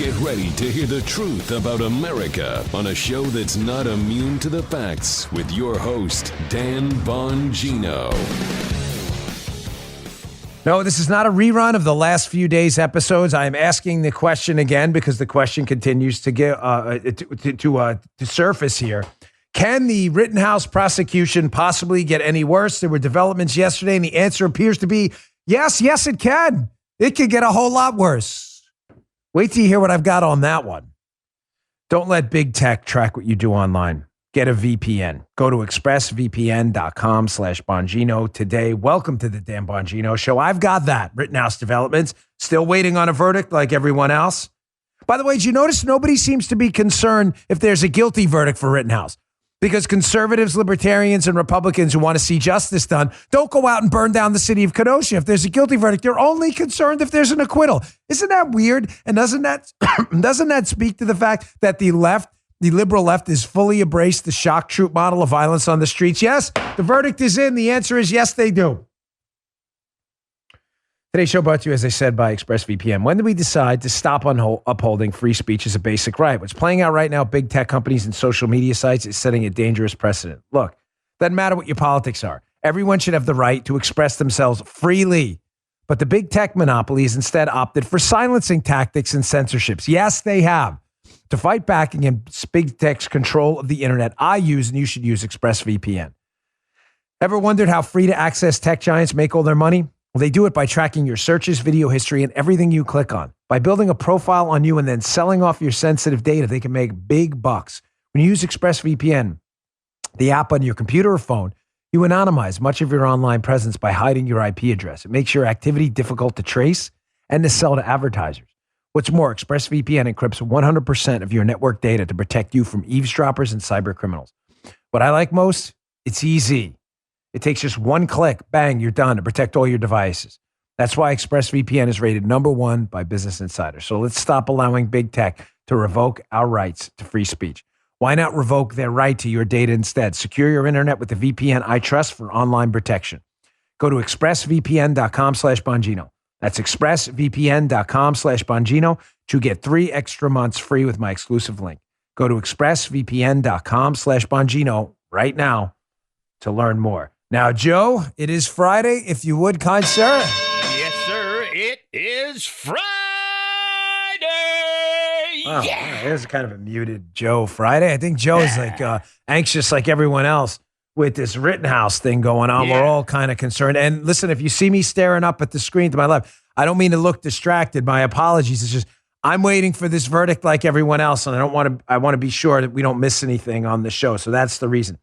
Get ready to hear the truth about America on a show that's not immune to the facts with your host, Dan Bongino. No, this is not a rerun of the last few days' episodes. I am asking the question again because the question continues to get to surface here. Can the Rittenhouse prosecution possibly get any worse? There were developments yesterday, and the answer appears to be yes, it can. It could get a whole lot worse. Wait till you hear what I've got on that one. Don't let big tech track what you do online. Get a VPN. Go to expressvpn.com/Bongino today. Welcome to the Dan Bongino Show. I've got that. Rittenhouse developments. Still waiting on a verdict like everyone else. By the way, did you notice nobody seems to be concerned if there's a guilty verdict for Rittenhouse? Because conservatives, libertarians, and Republicans who want to see justice done don't go out and burn down the city of Kenosha. If there's a guilty verdict, they're only concerned if there's an acquittal. Isn't that weird? And doesn't that speak to the fact that the liberal left, is fully embraced the shock troop model of violence on the streets? Yes, the verdict is in. The answer is yes, they do. Today's show brought to you, as I said, by ExpressVPN. When did we decide to stop upholding free speech as a basic right? What's playing out right now, big tech companies and social media sites, is setting a dangerous precedent. Look, doesn't matter what your politics are. Everyone should have the right to express themselves freely. But the big tech monopoly has instead opted for silencing tactics and censorships. Yes, they have. To fight back against big tech's control of the internet, I use, and you should use, ExpressVPN. Ever wondered how free-to-access tech giants make all their money? Well, they do it by tracking your searches, video history, and everything you click on. By building a profile on you and then selling off your sensitive data, they can make big bucks. When you use ExpressVPN, the app on your computer or phone, you anonymize much of your online presence by hiding your IP address. It makes your activity difficult to trace and to sell to advertisers. What's more, ExpressVPN encrypts 100% of your network data to protect you from eavesdroppers and cyber criminals. What I like most, it's easy. It takes just one click, bang, you're done to protect all your devices. That's why ExpressVPN is rated #1 by Business Insider. So let's stop allowing big tech to revoke our rights to free speech. Why not revoke their right to your data instead? Secure your internet with the VPN I trust for online protection. Go to expressvpn.com/Bongino. That's expressvpn.com/Bongino to get 3 extra months free with my exclusive link. Go to expressvpn.com/Bongino right now to learn more. Now, Joe, it is Friday, if you would, kind sir. Yes, sir. It is Friday. Oh, yeah. It is kind of a muted Joe Friday. I think Joe is anxious like everyone else with this Rittenhouse thing going on. Yeah. We're all kind of concerned. And listen, if you see me staring up at the screen to my left, I don't mean to look distracted. My apologies. It's just I'm waiting for this verdict like everyone else, and I want to be sure that we don't miss anything on the show. So that's the reason.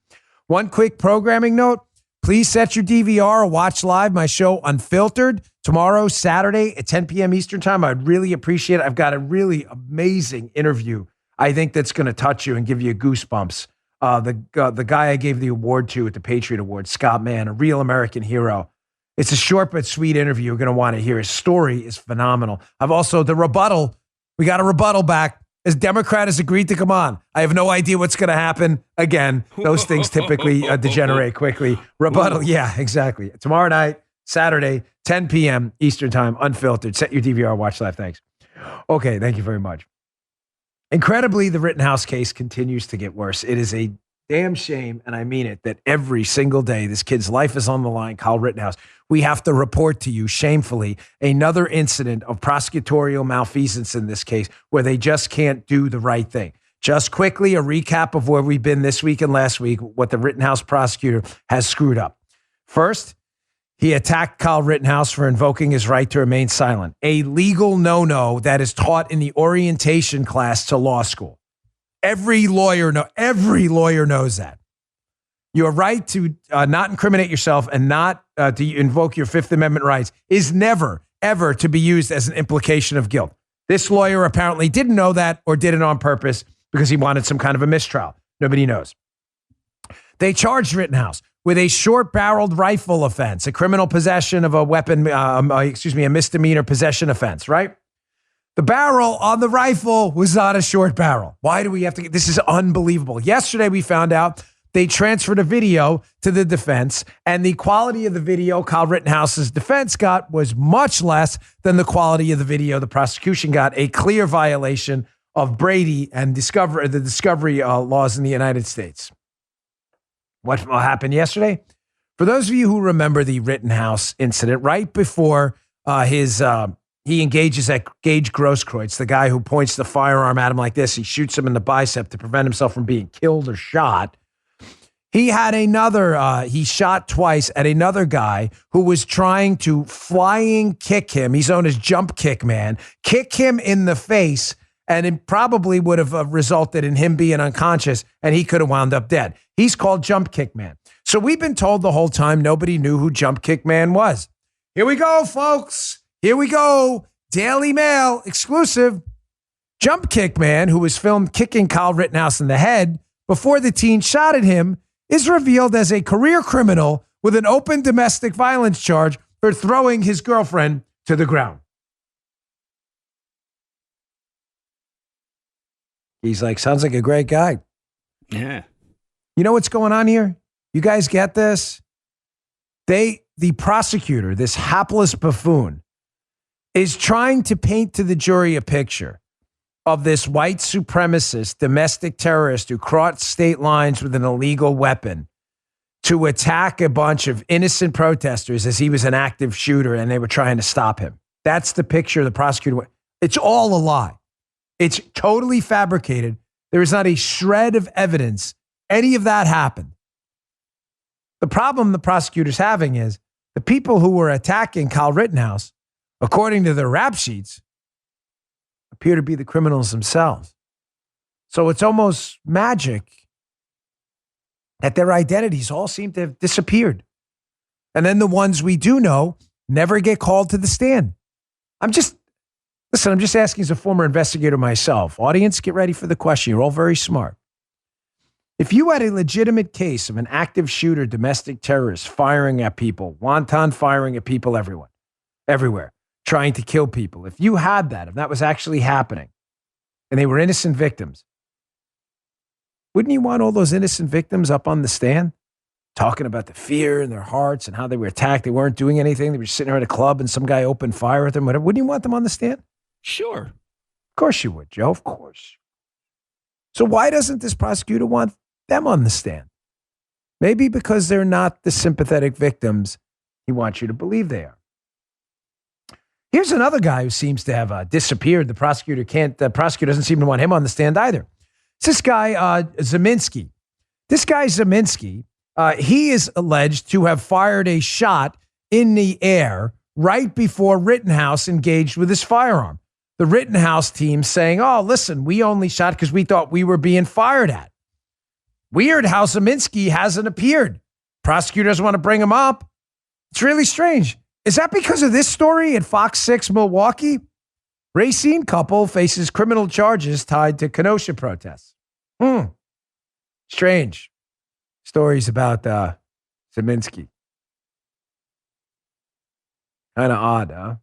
One quick programming note. Please set your DVR or watch live my show Unfiltered tomorrow, Saturday at 10 p.m. Eastern time. I'd really appreciate it. I've got a really amazing interview, I think, that's going to touch you and give you goosebumps. The guy I gave the award to at the Patriot Award, Scott Mann, a real American hero. It's a short but sweet interview. You're going to want to hear. His story is phenomenal. I've also, the rebuttal, we got a rebuttal back. As Democrat has agreed to come on. I have no idea what's going to happen. Again, those things typically degenerate quickly. Rebuttal, yeah, exactly. Tomorrow night, Saturday, 10 p.m. Eastern time, Unfiltered. Set your DVR, watch live. Thanks. Okay, thank you very much. Incredibly, the Rittenhouse case continues to get worse. It is a damn shame, and I mean it, that every single day this kid's life is on the line, Kyle Rittenhouse. We have to report to you, shamefully, another incident of prosecutorial malfeasance in this case where they just can't do the right thing. Just quickly, a recap of where we've been this week and last week, what the Rittenhouse prosecutor has screwed up. First, he attacked Kyle Rittenhouse for invoking his right to remain silent, a legal no-no that is taught in the orientation class to law school. Every lawyer knows that. Your right to not incriminate yourself and not to invoke your Fifth Amendment rights is never, ever to be used as an implication of guilt. This lawyer apparently didn't know that or did it on purpose because he wanted some kind of a mistrial. Nobody knows. They charged Rittenhouse with a short-barreled rifle offense, a criminal possession of a weapon, a misdemeanor possession offense, right? The barrel on the rifle was not a short barrel. Why do we have to? This is unbelievable. Yesterday, we found out they transferred a video to the defense, and the quality of the video Kyle Rittenhouse's defense got was much less than the quality of the video the prosecution got, a clear violation of Brady and the discovery laws in the United States. What happened yesterday? For those of you who remember the Rittenhouse incident, right before he engages at Gage Grosskreutz, the guy who points the firearm at him like this, he shoots him in the bicep to prevent himself from being killed or shot. He had he shot twice at another guy who was trying to flying kick him. He's known as Jump Kick Man, kick him in the face, and it probably would have resulted in him being unconscious, and he could have wound up dead. He's called Jump Kick Man. So we've been told the whole time nobody knew who Jump Kick Man was. Here we go, folks. Here we go. Daily Mail exclusive. Jump Kick Man, who was filmed kicking Kyle Rittenhouse in the head before the teen shot at him, is revealed as a career criminal with an open domestic violence charge for throwing his girlfriend to the ground. He's like, sounds like a great guy. Yeah. You know what's going on here? You guys get this? The prosecutor, this hapless buffoon, is trying to paint to the jury a picture of this white supremacist domestic terrorist who crossed state lines with an illegal weapon to attack a bunch of innocent protesters as he was an active shooter and they were trying to stop him. That's the picture the prosecutor. It's all a lie. It's totally fabricated. There is not a shred of evidence any of that happened. The problem the prosecutor's having is the people who were attacking Kyle Rittenhouse, according to their rap sheets, appear to be the criminals themselves. So it's almost magic that their identities all seem to have disappeared. And then the ones we do know never get called to the stand. I'm just asking as a former investigator myself. Audience, get ready for the question. You're all very smart. If you had a legitimate case of an active shooter, domestic terrorist firing at people, wanton firing at people everywhere, trying to kill people, if you had that, if that was actually happening, and they were innocent victims, wouldn't you want all those innocent victims up on the stand talking about the fear in their hearts and how they were attacked? They weren't doing anything. They were sitting there at a club and some guy opened fire at them, whatever. Wouldn't you want them on the stand? Sure. Of course you would, Joe. Of course. So why doesn't this prosecutor want them on the stand? Maybe because they're not the sympathetic victims he wants you to believe they are. Here's another guy who seems to have disappeared. The prosecutor doesn't seem to want him on the stand either. It's this guy, Zeminski. This guy, Zeminski, he is alleged to have fired a shot in the air right before Rittenhouse engaged with his firearm. The Rittenhouse team saying, oh, listen, we only shot because we thought we were being fired at. Weird how Zeminski hasn't appeared. Prosecutor doesn't want to bring him up. It's really strange. Is that because of this story at Fox 6 Milwaukee? Racine couple faces criminal charges tied to Kenosha protests. Strange. Stories about Zeminski. Kind of odd, huh?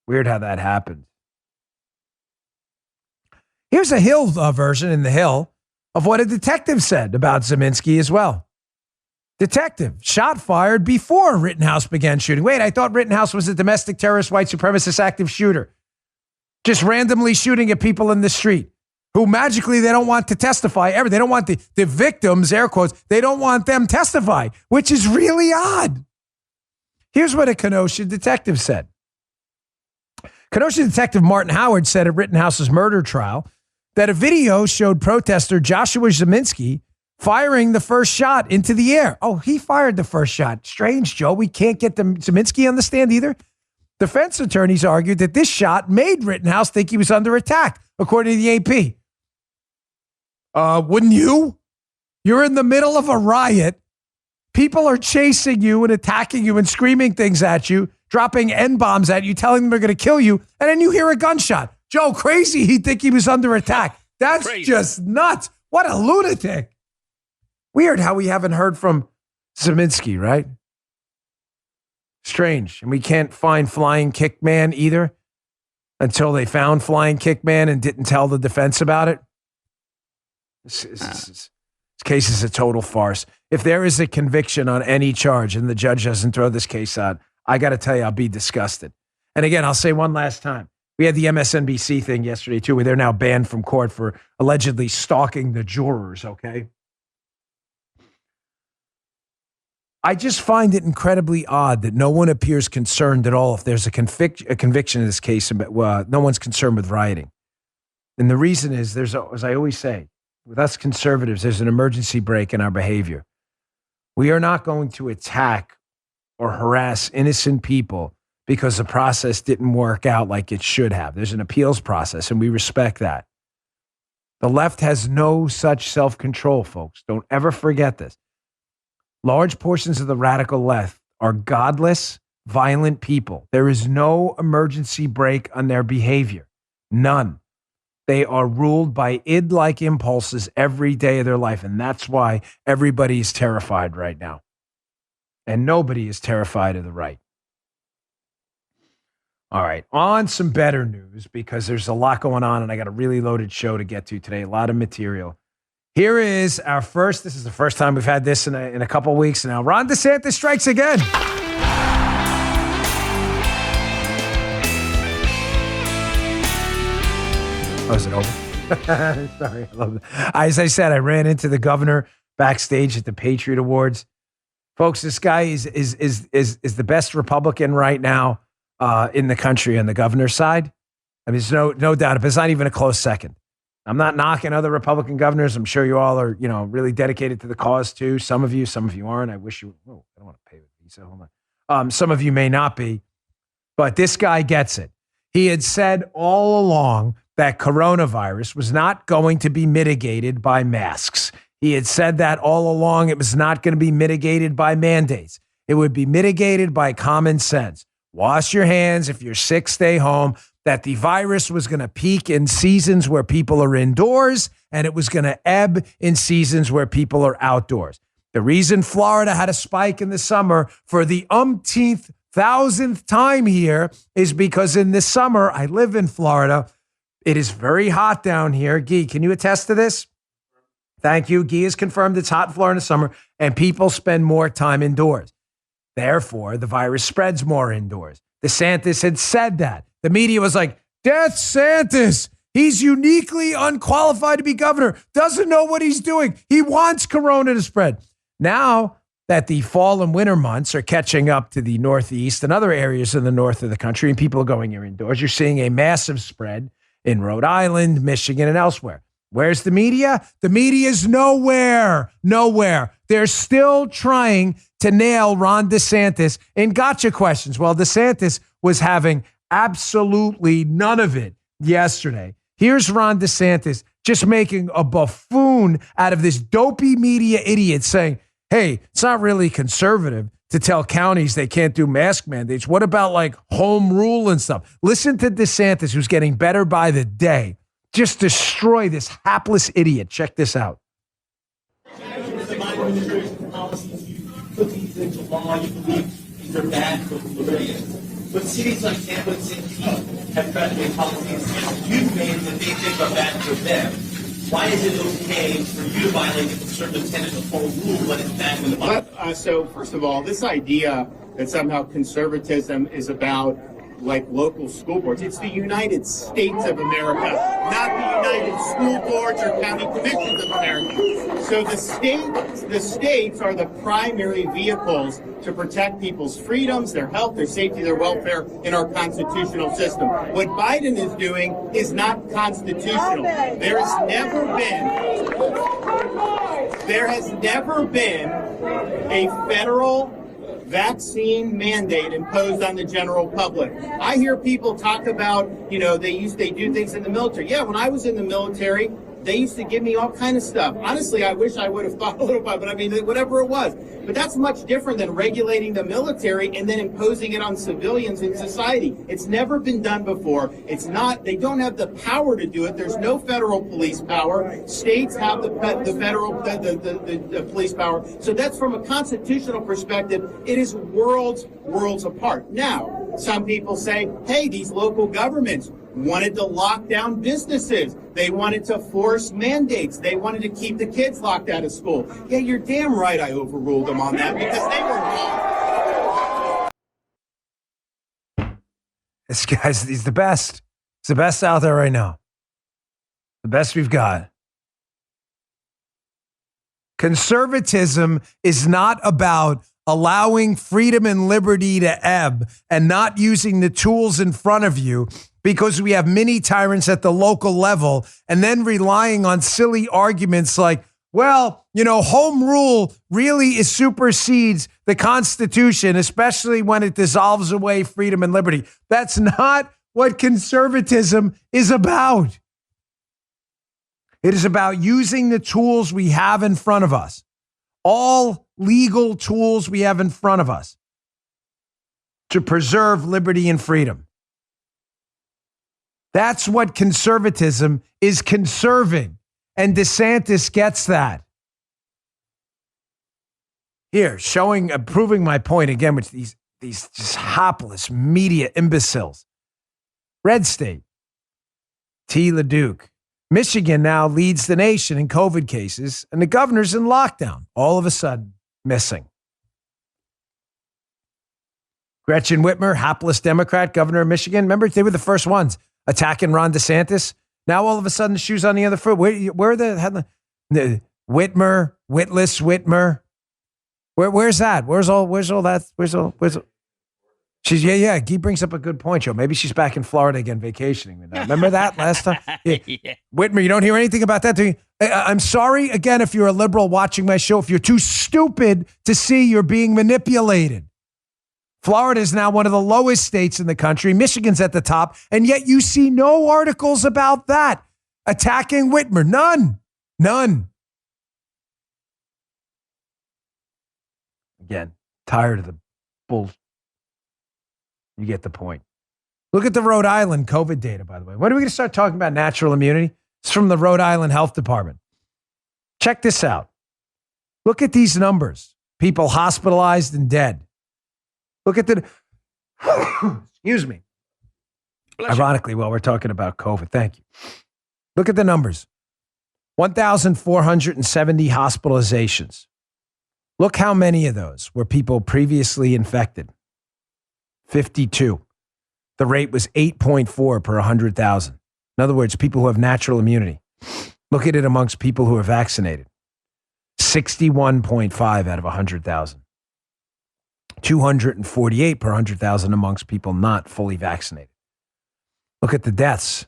Weird how that happened. Here's a Hill version in the Hill of what a detective said about Zeminski as well. Detective, shot fired before Rittenhouse began shooting. Wait, I thought Rittenhouse was a domestic terrorist, white supremacist active shooter. Just randomly shooting at people in the street who magically they don't want to testify ever. They don't want the victims, air quotes, they don't want them testify, which is really odd. Here's what a Kenosha detective said. Kenosha detective Martin Howard said at Rittenhouse's murder trial that a video showed protester Joshua Zeminski firing the first shot into the air. Oh, he fired the first shot. Strange, Joe. We can't get Zeminski on the stand either. Defense attorneys argued that this shot made Rittenhouse think he was under attack, according to the AP. Wouldn't you? You're in the middle of a riot. People are chasing you and attacking you and screaming things at you, dropping N-bombs at you, telling them they're going to kill you, and then you hear a gunshot. Joe, crazy he'd think he was under attack. That's crazy. Just nuts. What a lunatic. Weird how we haven't heard from Zeminski, right? Strange. And we can't find Flying Kick Man either until they found Flying Kick Man and didn't tell the defense about it. This case is a total farce. If there is a conviction on any charge and the judge doesn't throw this case out, I got to tell you, I'll be disgusted. And again, I'll say one last time. We had the MSNBC thing yesterday, too, where they're now banned from court for allegedly stalking the jurors, okay? I just find it incredibly odd that no one appears concerned at all if there's a conviction in this case. No one's concerned with rioting. And the reason is, as I always say, with us conservatives, there's an emergency brake in our behavior. We are not going to attack or harass innocent people because the process didn't work out like it should have. There's an appeals process, and we respect that. The left has no such self-control, folks. Don't ever forget this. Large portions of the radical left are godless, violent people. There is no emergency brake on their behavior. None. They are ruled by id-like impulses every day of their life, and that's why everybody is terrified right now. And nobody is terrified of the right. All right, on some better news, because there's a lot going on, and I got a really loaded show to get to today, a lot of material. Here is our first, this is the first time we've had this in a couple of weeks now. Ron DeSantis strikes again. Oh, is it over? Sorry, I love it. As I said, I ran into the governor backstage at the Patriot Awards. Folks, this guy is the best Republican right now in the country on the governor's side. I mean, there's no doubt, but it's not even a close second. I'm not knocking other Republican governors. I'm sure you all are, really dedicated to the cause too. Some of you aren't. I wish you. Oh, I don't want to pay with Visa. Hold on. Some of you may not be, but this guy gets it. He had said all along that coronavirus was not going to be mitigated by masks. He had said that all along. It was not going to be mitigated by mandates. It would be mitigated by common sense. Wash your hands. If you're sick, stay home. That the virus was going to peak in seasons where people are indoors, and it was going to ebb in seasons where people are outdoors. The reason Florida had a spike in the summer for the umpteenth, thousandth time here is because in the summer, I live in Florida. It is very hot down here. Guy, can you attest to this? Thank you. Guy has confirmed it's hot in Florida in the summer, and people spend more time indoors. Therefore, the virus spreads more indoors. DeSantis had said that. The media was like, DeSantis, he's uniquely unqualified to be governor, doesn't know what he's doing. He wants corona to spread. Now that the fall and winter months are catching up to the Northeast and other areas in the north of the country, and people are going here indoors, you're seeing a massive spread in Rhode Island, Michigan, and elsewhere. Where's the media? The media is nowhere. They're still trying to nail Ron DeSantis in gotcha questions. Well, DeSantis was having absolutely none of it yesterday. Here's Ron DeSantis just making a buffoon out of this dopey media idiot saying, hey, it's not really conservative to tell counties they can't do mask mandates. What about like home rule and stuff? Listen to DeSantis, who's getting better by the day. Just destroy this hapless idiot. Check this out. Put these into law, you believe these are bad for Floridians. But cities like Tampa and St. Pete have tried to make policies you've made that they think are bad for them. Why is it okay for you to violate the conservative tenet of home rule when it's bad for the body? So first of all, this idea that somehow conservatism is about like local school boards. It's the United States of America, not the United School Boards or County Commissions of America. So the states are the primary vehicles to protect people's freedoms, their health, their safety, their welfare in our constitutional system. What Biden is doing is not constitutional. There has never been a federal vaccine mandate imposed on the general public. I hear people talk about, they do things in the military. Yeah, when I was in the military, they used to give me all kind of stuff. Honestly, I wish I would have thought a little bit, but I mean, whatever it was. But that's much different than regulating the military and then imposing it on civilians in society. It's never been done before. They don't have the power to do it. There's no federal police power. States have the federal police power. So that's from a constitutional perspective, it is worlds apart. Now, some people say, hey, these local governments, wanted to lock down businesses. They wanted to force mandates. They wanted to keep the kids locked out of school. Yeah, you're damn right I overruled them on that because they were wrong. This guy's, he's the best. He's the best out there right now. The best we've got. Conservatism is not about allowing freedom and liberty to ebb and not using the tools in front of you because we have mini tyrants at the local level and then relying on silly arguments like, well, you know, home rule really supersedes the Constitution, especially when it dissolves away freedom and liberty. That's not what conservatism is about. It is about using the tools we have in front of us, all legal tools we have in front of us to preserve liberty and freedom. That's what conservatism is conserving, and DeSantis gets that. Here, proving my point again with these just hapless media imbeciles. Red state, T. LeDuc. Michigan now leads the nation in COVID cases, and the governor's in lockdown. All of a sudden, missing. Gretchen Whitmer, hapless Democrat, governor of Michigan. Remember, they were the first ones attacking Ron DeSantis. Now, all of a sudden, the shoe's on the other foot. Where are the Whitmer, Witless Whitmer? Where's that? Where's all that? She's He brings up a good point, Joe. Maybe she's back in Florida again vacationing. Remember that last time? Yeah. Whitmer, you don't hear anything about that, do you? I'm sorry, again, if you're a liberal watching my show, if you're too stupid to see you're being manipulated. Florida is now one of the lowest states in the country. Michigan's at the top, and yet you see no articles about that. Attacking Whitmer. None. Again, tired of the bull. You get the point. Look at the Rhode Island COVID data, by the way. When are we going to start talking about natural immunity? It's from the Rhode Island Health Department. Check this out. Look at these numbers. People hospitalized and dead. Look at the, excuse me. Ironically, while we're talking about COVID, thank you. Look at the numbers. 1,470 hospitalizations. Look how many of those were people previously infected. 52. The rate was 8.4 per 100,000. In other words, people who have natural immunity. Look at it amongst people who are vaccinated. 61.5 out of 100,000. 248 per 100,000 amongst people not fully vaccinated. Look at the deaths.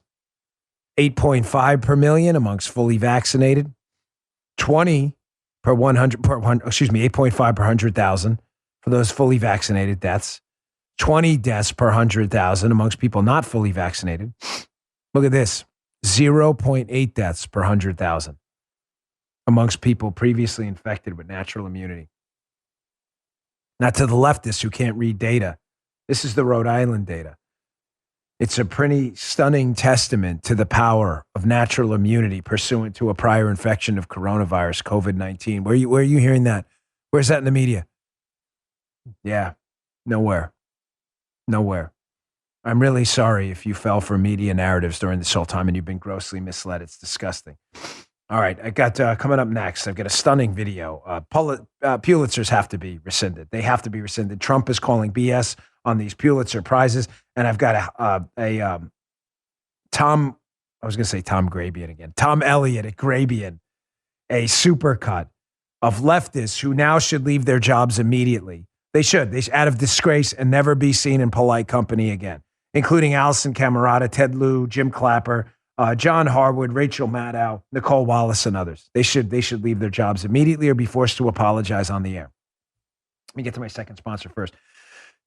8.5 per million amongst fully vaccinated. 8.5 per 100,000 for those fully vaccinated deaths. 20 deaths per 100,000 amongst people not fully vaccinated. Look at this. 0.8 deaths per 100,000 amongst people previously infected with natural immunity. Now, to the leftists who can't read data, this is the Rhode Island data. It's a pretty stunning testament to the power of natural immunity pursuant to a prior infection of coronavirus, COVID-19. Where are you hearing that? Where's that in the media? Yeah, nowhere. I'm really sorry if you fell for media narratives during this whole time and you've been grossly misled. It's disgusting. All right, I got coming up next, I've got a stunning video. Pulitzers have to be rescinded. They have to be rescinded. Trump is calling BS on these Pulitzer prizes. And I've got Tom Grabian again. Tom Elliott at Grabian, a supercut of leftists who now should leave their jobs immediately. They should out of disgrace and never be seen in polite company again, including Allison Camerata, Ted Lieu, Jim Clapper, John Harwood, Rachel Maddow, Nicole Wallace, and others. They should leave their jobs immediately or be forced to apologize on the air. Let me get to my second sponsor first.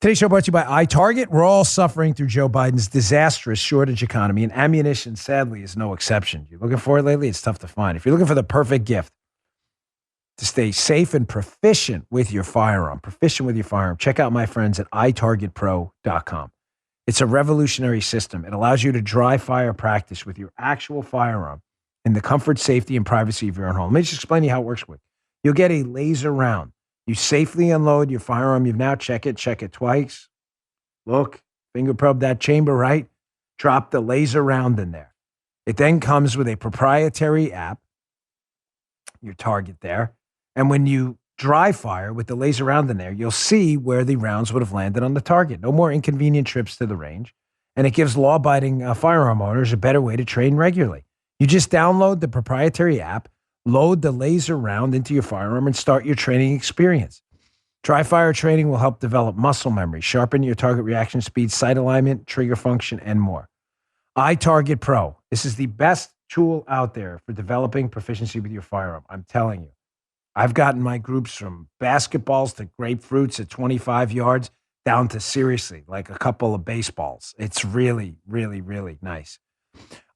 Today's show brought to you by iTarget. We're all suffering through Joe Biden's disastrous shortage economy, and ammunition, sadly, is no exception. You're looking for it lately? It's tough to find. If you're looking for the perfect gift to stay safe and proficient with your firearm, check out my friends at itargetpro.com. It's a revolutionary system. It allows you to dry fire practice with your actual firearm in the comfort, safety, and privacy of your own home. Let me just explain to you how it works quick. You'll get a laser round. You safely unload your firearm. You've now check it twice. Look, finger probe that chamber, right? Drop the laser round in there. It then comes with a proprietary app, your target there. And when you dry fire with the laser round in there, you'll see where the rounds would have landed on the target. No more inconvenient trips to the range. And it gives law-abiding firearm owners a better way to train regularly. You just download the proprietary app, load the laser round into your firearm, and start your training experience. Dry fire training will help develop muscle memory, sharpen your target reaction speed, sight alignment, trigger function, and more. iTarget Pro. This is the best tool out there for developing proficiency with your firearm. I'm telling you. I've gotten my groups from basketballs to grapefruits at 25 yards down to seriously like a couple of baseballs. It's really, really, really nice.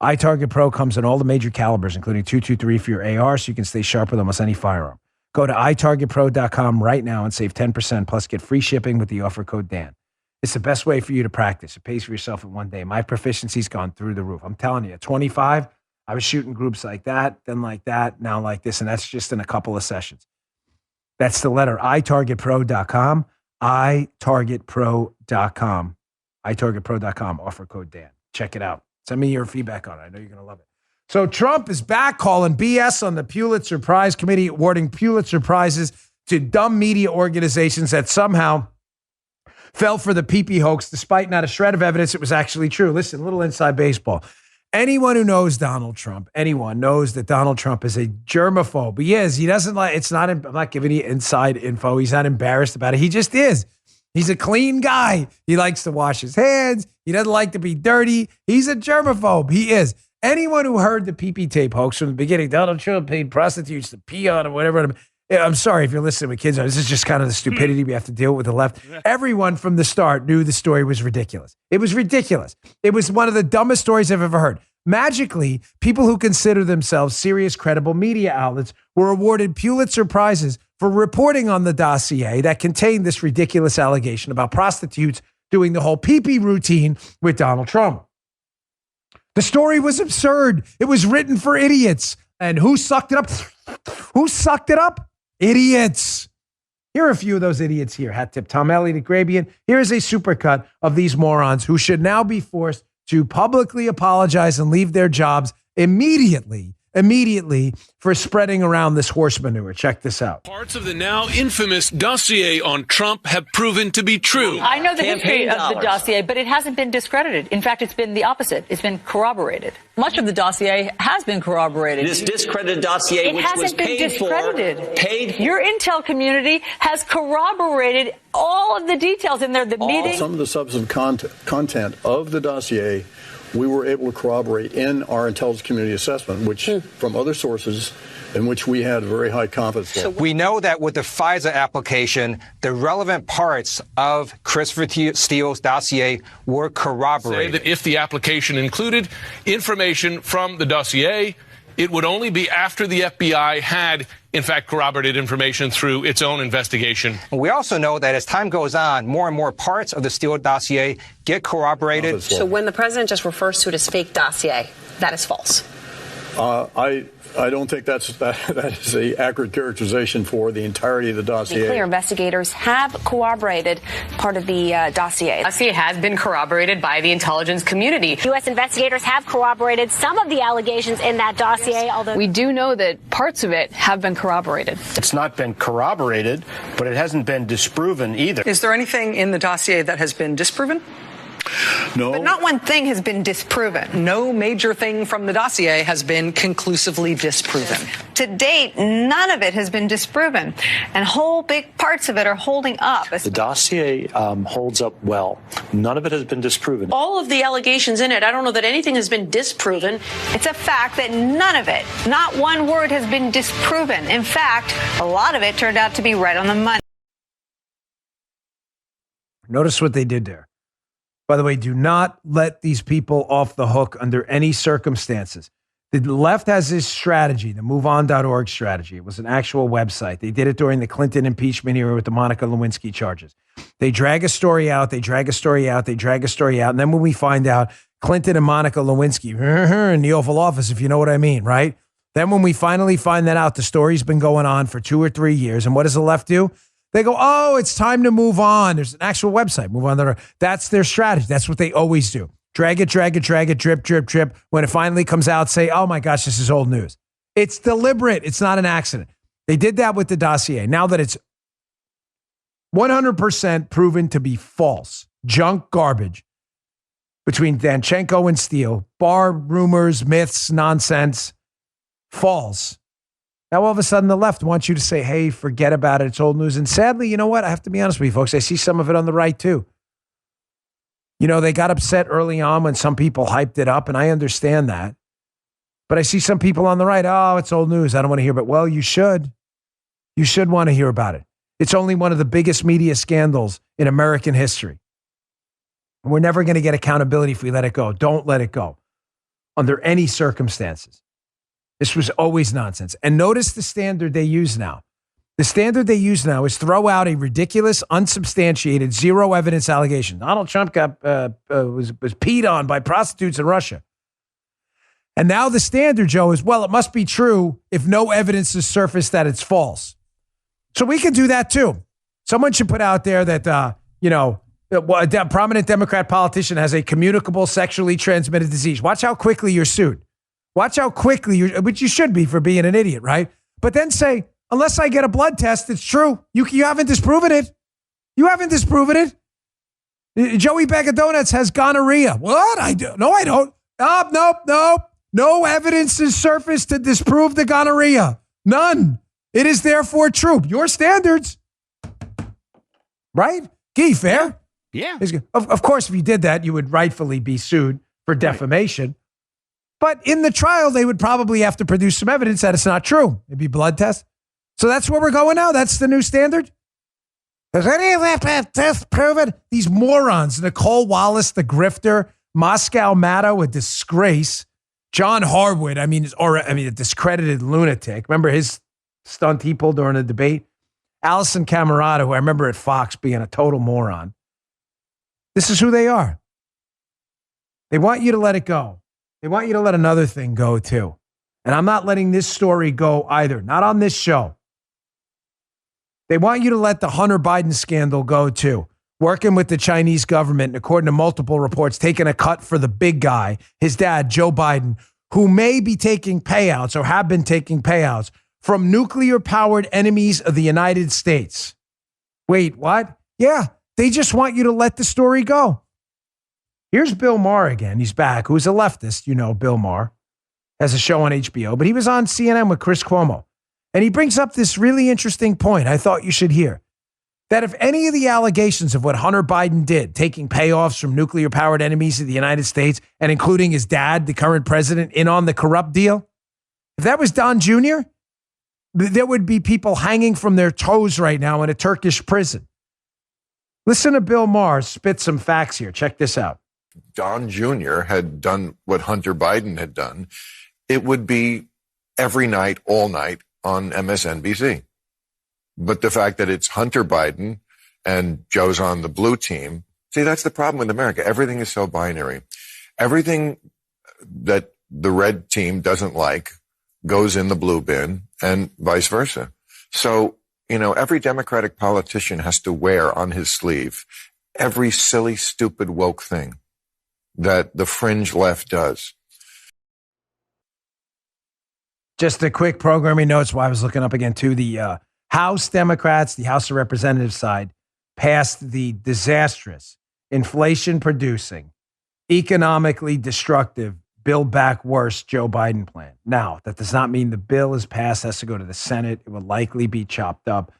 iTarget Pro comes in all the major calibers, including .223 for your AR, so you can stay sharp with almost any firearm. Go to itargetpro.com right now and save 10%, plus get free shipping with the offer code Dan. It's the best way for you to practice. It pays for yourself in one day. My proficiency's gone through the roof. I'm telling you, at 25, I was shooting groups like that, then like that, now like this, and that's just in a couple of sessions. That's the letter itargetpro.com, itargetpro.com, itargetpro.com, offer code Dan. Check it out. Send me your feedback on it. I know you're going to love it. So Trump is back calling BS on the Pulitzer Prize Committee, awarding Pulitzer Prizes to dumb media organizations that somehow fell for the pee-pee hoax, despite not a shred of evidence it was actually true. Listen, a little inside baseball. Anyone who knows Donald Trump, anyone knows that Donald Trump is a germaphobe. He is. He doesn't like, it's not, I'm not giving you inside info. He's not embarrassed about it. He just is. He's a clean guy. He likes to wash his hands. He doesn't like to be dirty. He's a germaphobe. He is. Anyone who heard the pee-pee tape hoax from the beginning, Donald Trump paid prostitutes to pee on or whatever. I'm sorry if you're listening with kids. This is just kind of the stupidity we have to deal with the left. Everyone from the start knew the story was ridiculous. It was ridiculous. It was one of the dumbest stories I've ever heard. Magically, people who consider themselves serious, credible media outlets were awarded Pulitzer Prizes for reporting on the dossier that contained this ridiculous allegation about prostitutes doing the whole pee-pee routine with Donald Trump. The story was absurd. It was written for idiots. And who sucked it up? Who sucked it up? Idiots. Here are a few of those idiots here. Hat tip Tom Elliott, Grabian. Here is a supercut of these morons who should now be forced to publicly apologize and leave their jobs immediately for spreading around this horse manure. Check this out. Parts of the now infamous dossier on Trump have proven to be true. I know the history of the dossier, but it hasn't been discredited. In fact, it's been the opposite. It's been corroborated. Much of the dossier has been corroborated. This discredited dossier, which was paid for, Your intel community has corroborated all of the details in there. The meeting. Some of the substantive content of the dossier we were able to corroborate in our intelligence community assessment, which from other sources in which we had very high confidence level. We know that with the FISA application, the relevant parts of Christopher Steele's dossier were corroborated. Say that if the application included information from the dossier, it would only be after the FBI had, in fact, corroborated information through its own investigation. We also know that as time goes on, more and more parts of the Steele dossier get corroborated. So when the president just refers to it as fake dossier, that is false. I don't think that is the accurate characterization for the entirety of the dossier. To be clear, investigators have corroborated part of the dossier. The dossier has been corroborated by the intelligence community. U.S. investigators have corroborated some of the allegations in that dossier, although we do know that parts of it have been corroborated. It's not been corroborated, but it hasn't been disproven either. Is there anything in the dossier that has been disproven? No. But not one thing has been disproven. No major thing from the dossier has been conclusively disproven. To date, none of it has been disproven, and whole big parts of it are holding up. The dossier holds up well. None of it has been disproven. All of the allegations in it, I don't know that anything has been disproven. It's a fact that none of it, not one word, has been disproven. In fact, a lot of it turned out to be right on the money. Notice what they did there. By the way, do not let these people off the hook under any circumstances. The left has this strategy, the MoveOn.org strategy. It was an actual website. They did it during the Clinton impeachment era with the Monica Lewinsky charges. They drag a story out, they drag a story out, they drag a story out. And then when we find out Clinton and Monica Lewinsky in the Oval Office, if you know what I mean, right? Then when we finally find that out, the story's been going on for 2 or 3 years. And what does the left do? They go, oh, it's time to move on. There's an actual website, MoveOn.org. That's their strategy. That's what they always do. drag it, drip, drip, drip. When it finally comes out, say, oh my gosh, this is old news. It's deliberate. It's not an accident. They did that with the dossier. Now that it's 100% proven to be false, junk garbage between Danchenko and Steele, bar rumors, myths, nonsense, false. Now, all of a sudden, the left wants you to say, hey, forget about it. It's old news. And sadly, you know what? I have to be honest with you, folks. I see some of it on the right, too. You know, they got upset early on when some people hyped it up, and I understand that. But I see some people on the right, oh, it's old news. I don't want to hear about it. Well, you should. You should want to hear about it. It's only one of the biggest media scandals in American history. And we're never going to get accountability if we let it go. Don't let it go under any circumstances. This was always nonsense. And notice the standard they use now. The standard they use now is throw out a ridiculous, unsubstantiated, zero evidence allegation. Donald Trump was peed on by prostitutes in Russia. And now the standard, Joe, is, well, it must be true if no evidence is surfaced that it's false. So we can do that too. Someone should put out there that, a prominent Democrat politician has a communicable sexually transmitted disease. Watch how quickly you're sued. Watch how quickly which you should be for being an idiot, right? But then say, unless I get a blood test, it's true. You haven't disproven it. You haven't disproven it. Joey Bag of Donuts has gonorrhea. What? I do? No, I don't. Nope. No evidence is surfaced to disprove the gonorrhea. None. It is therefore true. Your standards. Right? Gee, fair? Yeah. Of course, if you did that, you would rightfully be sued for defamation. Right. But in the trial, they would probably have to produce some evidence that it's not true. It'd be blood tests. So that's where we're going now? That's the new standard? Does any of that been disproven? These morons, Nicole Wallace, the grifter, Moscow Maddow, a disgrace, John Harwood, a discredited lunatic. Remember his stunt he pulled during a debate? Allison Camerata, who I remember at Fox being a total moron. This is who they are. They want you to let it go. They want you to let another thing go too. And I'm not letting this story go either. Not on this show. They want you to let the Hunter Biden scandal go too. Working with the Chinese government, and according to multiple reports, taking a cut for the big guy, his dad, Joe Biden, who may be taking payouts or have been taking payouts from nuclear-powered enemies of the United States. Wait, what? Yeah, they just want you to let the story go. Here's Bill Maher again. He's back. Who's a leftist? You know, Bill Maher has a show on HBO, but he was on CNN with Chris Cuomo. And he brings up this really interesting point I thought you should hear. That if any of the allegations of what Hunter Biden did, taking payoffs from nuclear-powered enemies of the United States and including his dad, the current president, in on the corrupt deal, if that was Don Jr., there would be people hanging from their toes right now in a Turkish prison. Listen to Bill Maher spit some facts here. Check this out. Don Jr. had done what Hunter Biden had done, it would be every night, all night on MSNBC. But the fact that it's Hunter Biden and Joe's on the blue team, see, that's the problem with America. Everything is so binary. Everything that the red team doesn't like goes in the blue bin and vice versa. So, every Democratic politician has to wear on his sleeve every silly, stupid, woke thing that the fringe left does. Just a quick programming notes while I was looking up again too. The House Democrats, the House of Representatives side, passed the disastrous, inflation-producing, economically destructive, Build Back Worse Joe Biden plan. Now, that does not mean the bill is passed, has to go to the Senate. It will likely be chopped up.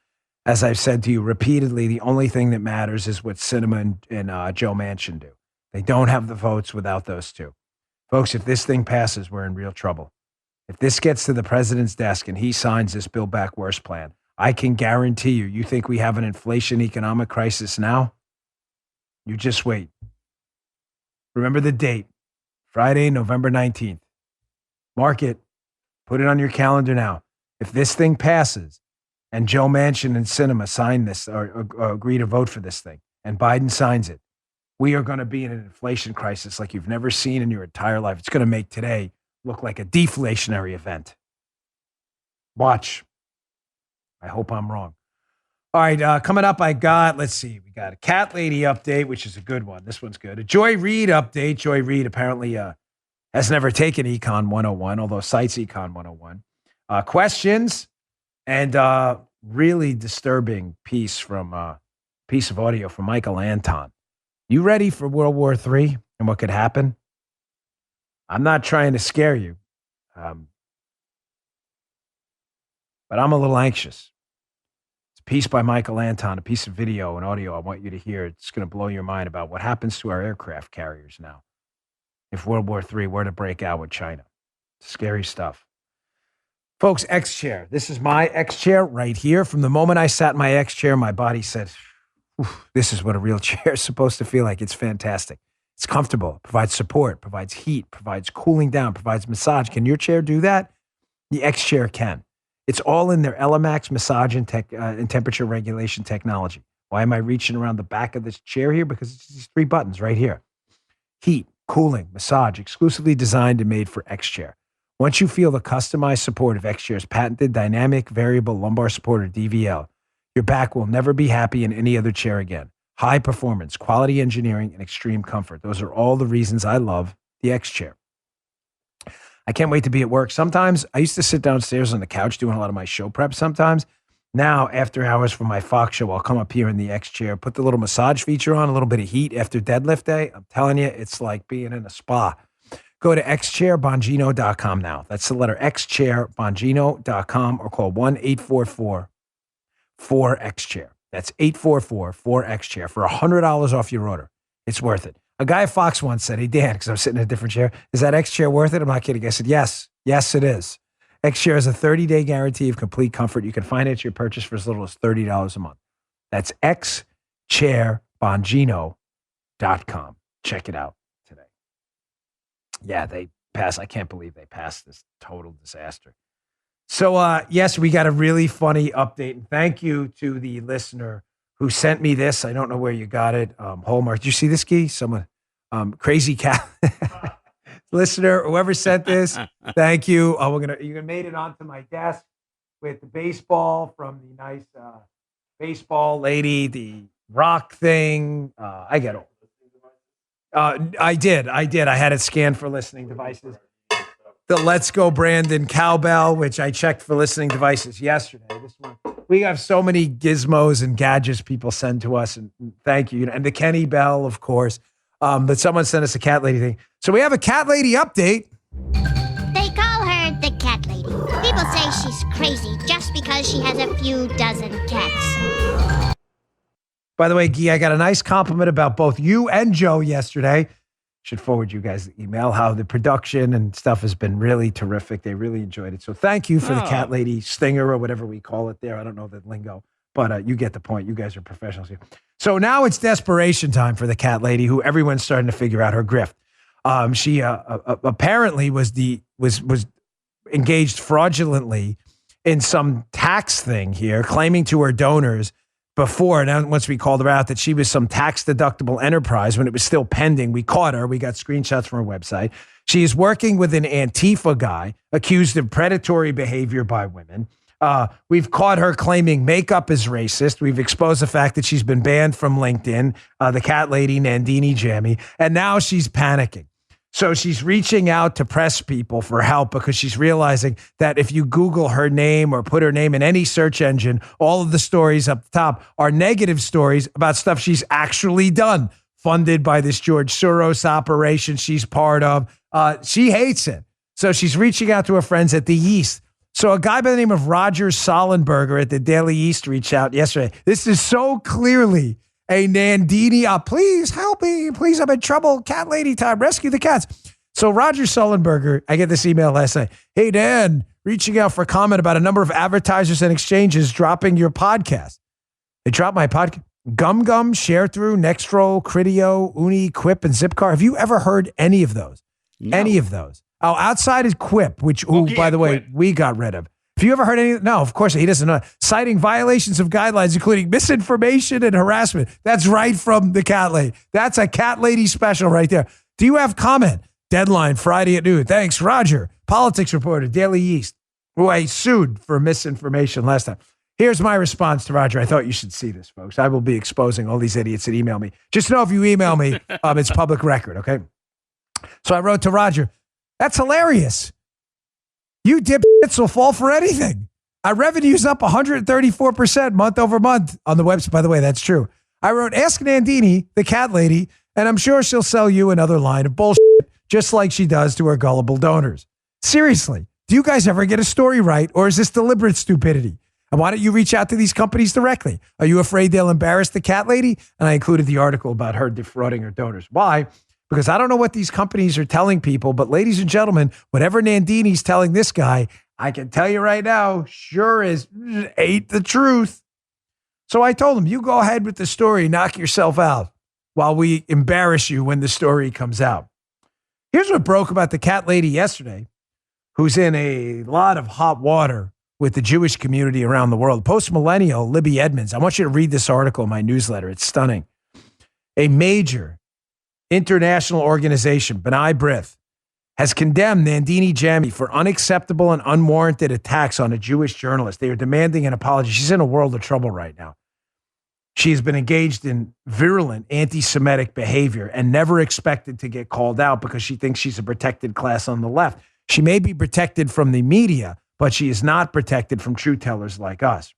As I've said to you repeatedly, the only thing that matters is what Sinema and Joe Manchin do. They don't have the votes without those two. Folks, if this thing passes, we're in real trouble. If this gets to the president's desk and he signs this Build Back Worse plan, I can guarantee you think we have an inflation economic crisis now? You just wait. Remember the date, Friday, November 19th. Mark it. Put it on your calendar now. If this thing passes and Joe Manchin and Sinema sign this or agree to vote for this thing and Biden signs it, we are going to be in an inflation crisis like you've never seen in your entire life. It's going to make today look like a deflationary event. Watch. I hope I'm wrong. All right, coming up, we got a cat lady update, which is a good one. This one's good. A Joy Reid update. Joy Reid apparently has never taken Econ 101, although cites Econ 101. Questions and really disturbing piece of audio from Michael Anton. You ready for World War III and what could happen? I'm not trying to scare you, but I'm a little anxious. It's a piece by Michael Anton, a piece of video and audio I want you to hear. It's going to blow your mind about what happens to our aircraft carriers now if World War III were to break out with China. Scary stuff. Folks, X-Chair. This is my X-Chair right here. From the moment I sat in my X-Chair, my body said, this is what a real chair is supposed to feel like. It's fantastic. It's comfortable, provides support, provides heat, provides cooling down, provides massage. Can your chair do that? The X-Chair can. It's all in their Elemax massage and temperature regulation technology. Why am I reaching around the back of this chair here? Because it's these 3 buttons right here. Heat, cooling, massage, exclusively designed and made for X-Chair. Once you feel the customized support of X-Chair's patented dynamic variable lumbar support, or DVL, your back will never be happy in any other chair again. High performance, quality engineering, and extreme comfort. Those are all the reasons I love the X-Chair. I can't wait to be at work. Sometimes I used to sit downstairs on the couch doing a lot of my show prep sometimes. Now, after hours for my Fox show, I'll come up here in the X-Chair, put the little massage feature on, a little bit of heat after deadlift day. I'm telling you, it's like being in a spa. Go to xchairbongino.com now. That's the letter xchairbongino.com, or call 1-844-4XChair. That's 844-4XChair for $100 off your order. It's worth it. A guy at Fox once said, hey, Dan, because I'm sitting in a different chair, is that X-Chair worth it? I'm not kidding. I said, yes. Yes, it is. X-Chair has a 30-day guarantee of complete comfort. You can finance your purchase for as little as $30 a month. That's xchairbongino.com. Check it out today. Yeah, they passed. I can't believe they passed this total disaster. So, yes, we got a really funny update. And thank you to the listener who sent me this. I don't know where you got it. Hallmark. Did you see this, Key? Someone, crazy cat. Listener, whoever sent this, thank you. You made it onto my desk with the baseball from the nice baseball lady, the rock thing. I get it. I did. I had it scanned for listening devices. The Let's Go Brandon cowbell, which I checked for listening devices yesterday. This one, we have so many gizmos and gadgets people send to us, and thank you. And the Kenny Bell, of course. But someone sent us a cat lady thing. So we have a cat lady update. They call her the cat lady. People say she's crazy just because she has a few dozen cats. By the way, Guy, I got a nice compliment about both you and Joe yesterday. Should forward you guys the email, how the production and stuff has been really terrific. They really enjoyed it. So thank you for the cat lady stinger or whatever we call it there. I don't know the lingo, but you get the point. You guys are professionals here. So now it's desperation time for the cat lady, who everyone's starting to figure out her grift. She apparently was engaged fraudulently in some tax thing here, claiming to her donors before, and once we called her out that she was some tax-deductible enterprise when it was still pending. We caught her. We got screenshots from her website. She is working with an Antifa guy accused of predatory behavior by women. We've caught her claiming makeup is racist. We've exposed the fact that she's been banned from LinkedIn, the cat lady, Nandini Jammy, and now she's panicking. So she's reaching out to press people for help because she's realizing that if you Google her name or put her name in any search engine, all of the stories up the top are negative stories about stuff she's actually done, funded by this George Soros operation she's part of. She hates it. So she's reaching out to her friends at the Yeast. So a guy by the name of Roger Sollenberger at the Daily Yeast reached out yesterday. This is so clearly a Nandini, please help me. Please, I'm in trouble. Cat lady time. Rescue the cats. So Roger Sullenberger, I get this email last night. Hey, Dan, reaching out for comment about a number of advertisers and exchanges dropping your podcast. They dropped my podcast. Gum, ShareThrough, Nextro, Criteo, Uni, Quip, and Zipcar. Have you ever heard any of those? No. Any of those? Oh, outside is Quip, which, by the way, we got rid of. Have you ever heard any? No, of course he doesn't know. Citing violations of guidelines, including misinformation and harassment. That's right from the cat lady. That's a cat lady special right there. Do you have comment? Deadline Friday at noon. Thanks, Roger. Politics reporter, Daily Yeast, who I sued for misinformation last time. Here's my response to Roger. I thought you should see this, folks. I will be exposing all these idiots that email me. Just know if you email me, it's public record, okay? So I wrote to Roger, that's hilarious. You dipshits will fall for anything. Our revenue's up 134% month over month on the website. By the way, that's true. I wrote, ask Nandini, the cat lady, and I'm sure she'll sell you another line of bullshit, just like she does to her gullible donors. Seriously, do you guys ever get a story right, or is this deliberate stupidity? And why don't you reach out to these companies directly? Are you afraid they'll embarrass the cat lady? And I included the article about her defrauding her donors. Why? Because I don't know what these companies are telling people, but ladies and gentlemen, whatever Nandini's telling this guy, I can tell you right now, sure ain't the truth. So I told him, you go ahead with the story, knock yourself out while we embarrass you when the story comes out. Here's what broke about the cat lady yesterday, who's in a lot of hot water with the Jewish community around the world. Post-millennial Libby Edmonds. I want you to read this article in my newsletter. It's stunning. A major international organization, B'nai B'rith, has condemned Nandini Jammi for unacceptable and unwarranted attacks on a Jewish journalist. They are demanding an apology. She's in a world of trouble right now. She has been engaged in virulent anti-Semitic behavior and never expected to get called out because she thinks she's a protected class on the left. She may be protected from the media, but she is not protected from truth tellers like us.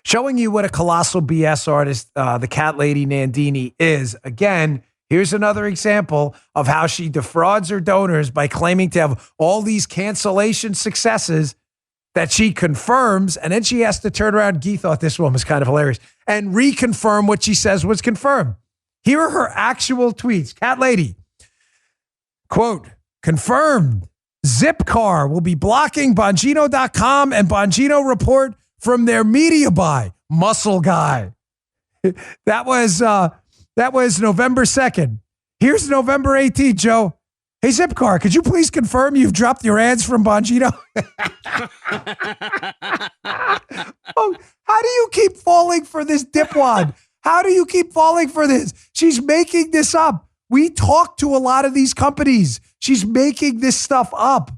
Showing you what a colossal BS artist the cat lady Nandini is. Again, here's another example of how she defrauds her donors by claiming to have all these cancellation successes that she confirms, and then she has to turn around. Guy thought this one was kind of hilarious, and reconfirm what she says was confirmed. Here are her actual tweets. Cat lady, quote, confirmed. Zipcar will be blocking Bongino.com and Bongino report from their media buy. Muscle guy. That was November 2nd. Here's November 18th, Joe. Hey, Zipcar, could you please confirm you've dropped your ads from Bongino? Oh, how do you keep falling for this dipwad? How do you keep falling for this? She's making this up. We talk to a lot of these companies. She's making this stuff up.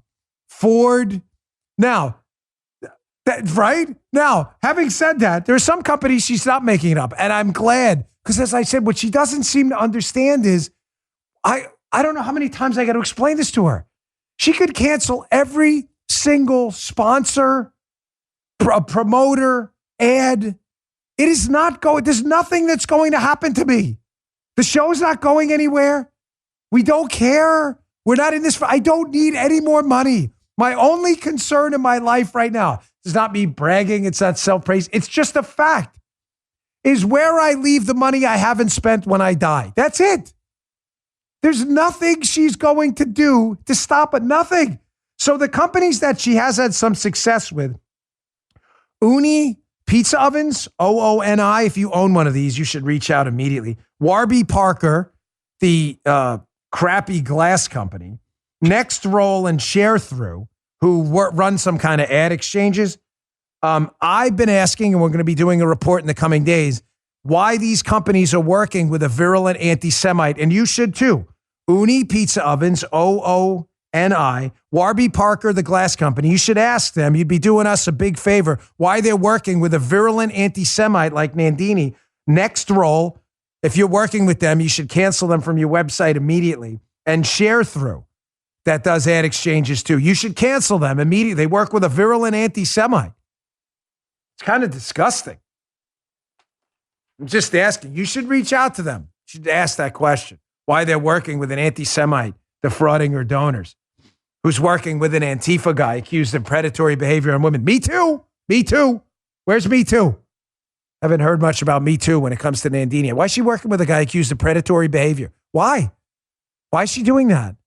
Ford. Now, right? Now, having said that, there are some companies she's not making it up. And I'm glad, because as I said, what she doesn't seem to understand is, I don't know how many times I got to explain this to her. She could cancel every single sponsor, promoter, ad. It is not going, there's nothing that's going to happen to me. The show's not going anywhere. We don't care. We're not in this. I don't need any more money. My only concern in my life right now is not me bragging. It's not self-praise. It's just a fact. Is where I leave the money I haven't spent when I die. That's it. There's nothing she's going to do to stop it. Nothing. So the companies that she has had some success with, Uni Pizza Ovens, OONI. If you own one of these, you should reach out immediately. Warby Parker, the crappy glass company. Next Roll and Share Through, who run some kind of ad exchanges. I've been asking, and we're going to be doing a report in the coming days, why these companies are working with a virulent anti-Semite, and you should too. Uni Pizza Ovens, OONI, Warby Parker, the glass company. You should ask them. You'd be doing us a big favor why they're working with a virulent anti-Semite like Nandini. Next Roll, if you're working with them, you should cancel them from your website immediately. And Share Through, that does ad exchanges too. You should cancel them immediately. They work with a virulent anti-Semite. It's kind of disgusting. I'm just asking. You should reach out to them. You should ask that question. Why they're working with an anti-Semite defrauding her donors, who's working with an Antifa guy accused of predatory behavior on women. Me too. Me too. Where's Me Too? Haven't heard much about Me Too when it comes to Nandini. Why is she working with a guy accused of predatory behavior? Why? Why is she doing that?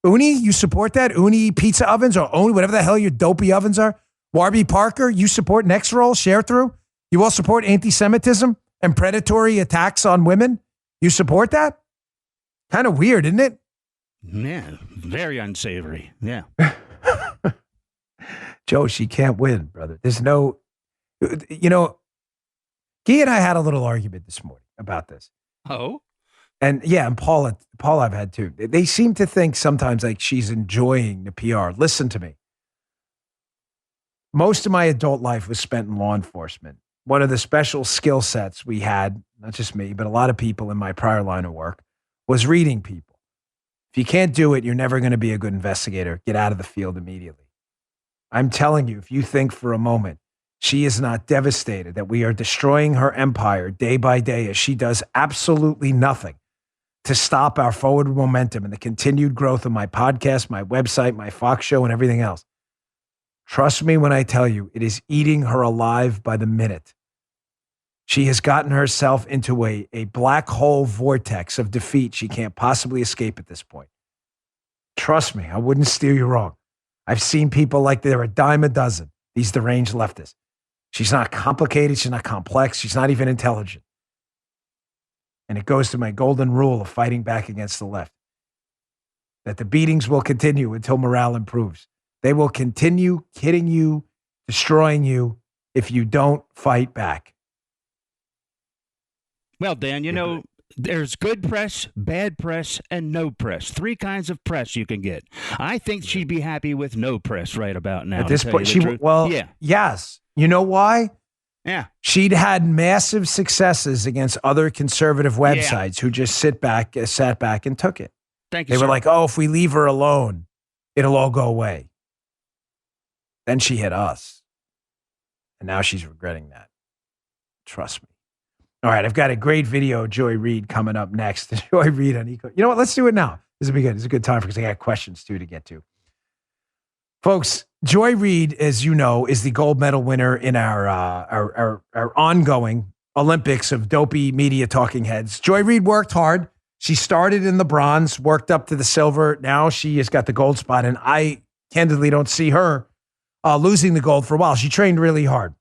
Uni, you support that? Uni Pizza Ovens or Uni, whatever the hell your dopey ovens are? Warby Parker, you support Next Roll, Share Through? You all support anti-Semitism and predatory attacks on women? You support that? Kind of weird, isn't it? Yeah, very unsavory. Yeah. Joe, she can't win, brother. There's no, Guy and I had a little argument this morning about this. Oh? And yeah, and Paul I've had too. They seem to think sometimes like she's enjoying the PR. Listen to me. most of my adult life was spent in law enforcement. One of the special skill sets we had, not just me, but a lot of people in my prior line of work, was reading people. If you can't do it, you're never going to be a good investigator. Get out of the field immediately. I'm telling you, if you think for a moment she is not devastated that we are destroying her empire day by day as she does absolutely nothing to stop our forward momentum and the continued growth of my podcast, my website, my Fox show, and everything else. Trust me when I tell you, it is eating her alive by the minute. She has gotten herself into a black hole vortex of defeat she can't possibly escape at this point. Trust me, I wouldn't steer you wrong. I've seen people like they're a dime a dozen, these deranged leftists. She's not complicated. She's not complex. She's not even intelligent. And it goes to my golden rule of fighting back against the left, that the beatings will continue until morale improves. They will continue hitting you, destroying you, if you don't fight back. Well, Dan, you know, there's good press, bad press, and no press. 3 kinds of press you can get. I think she'd be happy with no press right about now. At this point, yes. You know why? Yeah. She'd had massive successes against other conservative websites who just sat back and took it. Thank you, They were sir. like, oh, if we leave her alone, it'll all go away. Then she hit us. And now she's regretting that. Trust me. All right, I've got a great video of Joy Reid coming up next. Joy Reid on Eco. You know what? Let's do it now. This will be good. It's a good time because I got questions too to get to. Folks, Joy Reid, as you know, is the gold medal winner in our ongoing Olympics of dopey media talking heads. Joy Reid worked hard. She started in the bronze, worked up to the silver. Now she has got the gold spot, and I candidly don't see her losing the gold for a while. She trained really hard.